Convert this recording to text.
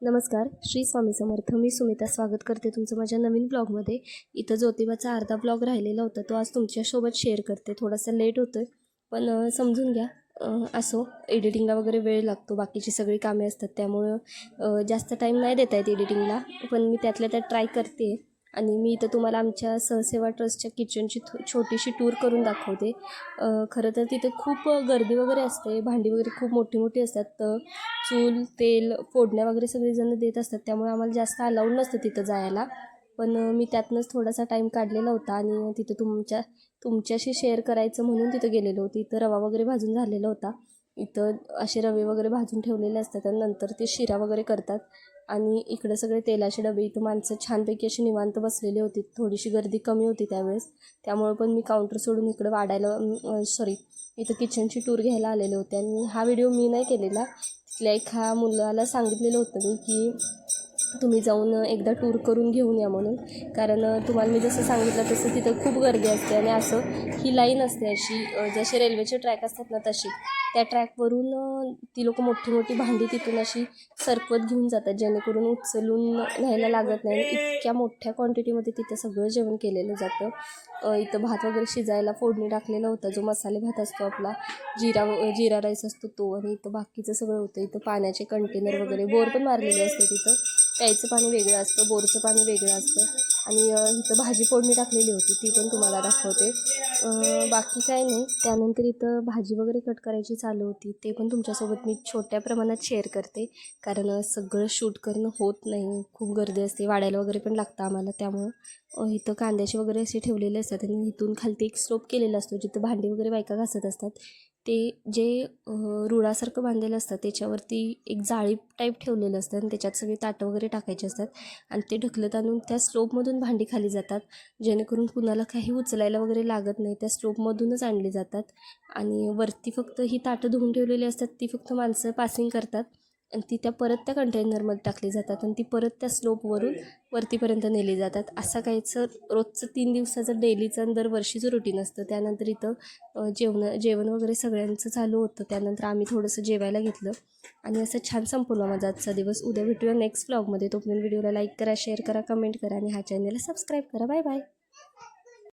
नमस्कार, श्री स्वामी समर्थ. मी सुमिता स्वागत करते तुमचं माझ्या नवीन ब्लॉगमध्ये. इथं ज्योतिबाचा अर्धा ब्लॉग राहिलेला होता, तो आज तुमच्यासोबत शेअर करते. थोडासा लेट होतो आहे, पण समजून घ्या. असो, एडिटिंगला वगैरे वेळ लागतो, बाकीची सगळी कामे असतात, त्यामुळं जास्त टाईम नाही देता येत एडिटिंगला, पण मी त्यातल्या त्यात ट्राय करते. आणि मी इथं तुम्हाला आमच्या सहसेवा ट्रस्टच्या किचनची छोटीशी टूर करून दाखवते. खरं तर तिथे खूप गर्दी वगैरे असते, भांडी वगैरे खूप मोठी मोठी असतात. तर चूल तेल फोडण्या वगैरे सगळेजण देत असतात, त्यामुळे आम्हाला जास्त अलाउड नसतं तिथं जायला. पण मी त्यातनंच थोडासा टाईम काढलेला होता आणि तिथं तुमच्याशी शेअर करायचं म्हणून तिथं गेलेलो होती. इथं रवा वगैरे भाजून झालेला होता. इथं असे रवे वगैरे भाजून ठेवलेले असतात आणि नंतर ते शिरा वगैरे करतात. आणि इकडं सगळे तेलाचे डबे, इथं माणसं छानपैकी अशी निवांत बसलेली होती. थोडीशी गर्दी कमी होती त्यावेळेस, त्यामुळे पण मी काउंटर सोडून इकडं इथं किचनची टूर घ्यायला आलेले होते. आणि हा व्हिडिओ मी नाही केलेला, तिथल्या एका मुलाला सांगितलेलं होतं मी की तुम्ही जाऊन एकदा टूर करून घेऊन या म्हणून. कारण तुम्हाला मी जसं सांगितलं तसं तिथं खूप गर्दी असते आणि असं ही लाईन असते अशी, जसे रेल्वेचे ट्रॅक असतात ना तशी. त्या ट्रॅकवरून ती लोक मोठी मोठी भांडी तिथून अशी सरपत घेऊन जातात, जेणेकरून उचलून न्यायला लागत नाही. इतक्या मोठ्या क्वांटिटीमध्ये तिथं सगळं जेवण केलेलं जातं. इथं भात वगैरे शिजायला फोडणी टाकलेला होता, जो मसाले भात असतो आपला, जिरा राईस असतो तो. आणि इथं बाकीचं सगळं होतं. इथं पाण्याचे कंटेनर वगैरे, बोर पण मारलेले असते तिथं. प्यायचं पाणी वेगळं असतं, बोरचं पाणी वेगळं असतं. आणि इथं भाजी फोडणी टाकलेली होती, ती पण तुम्हाला दाखवते. बाकी काय नाही. त्यानंतर इथं भाजी वगैरे कट करायची चालू होती, ते पण तुमच्यासोबत मी छोट्या प्रमाणात शेअर करते. कारण सगळं शूट करणं होत नाही, खूप गर्दी असते, वाढायला वगैरे पण लागतं आम्हाला. त्यामुळं इथं कांद्याचे वगैरे असे ठेवलेले असतात आणि इथून खालती एक स्लोप केलेला असतो, जिथं भांडी वगैरे बायका घासत असतात. ते जे रुळासारखं बांधलेलं असतं त्याच्यावरती एक जाळी टाईप ठेवलेलं असतं आणि त्याच्यात सगळी ताटं वगैरे टाकायची असतात. आणि ते ढकलत आणून त्या स्लोपमधून भांडी खाली जातात, जेणेकरून कुणाला काही उचलायला वगैरे लागत नाही. त्या स्लोपमधूनच आणली जातात. आणि वरती फक्त ही ताटं धुवून ठेवलेली असतात, ती फक्त माणसं पासिंग करतात आणि ती परत त्या कंटेनरमध्ये टाकली जातात आणि ती परत त्या स्लोपवरून वरतीपर्यंत नेली जातात. असं काहीचं रोजचं 3 दिवसाचं डेलीचं आणि दरवर्षीचं रुटीन असतं. त्यानंतर इथं जेवण वगैरे सगळ्यांचं चालू होतं. त्यानंतर आम्ही थोडंसं जेवायला घेतलं आणि असं छान संपवला माझा आजचा दिवस. उद्या भेटूया नेक्स्ट व्लॉगमध्ये. तोपर्यंत व्हिडिओला लाईक करा, शेअर करा, कमेंट करा आणि ह्या चॅनलला सबस्क्राईब करा. Bye bye.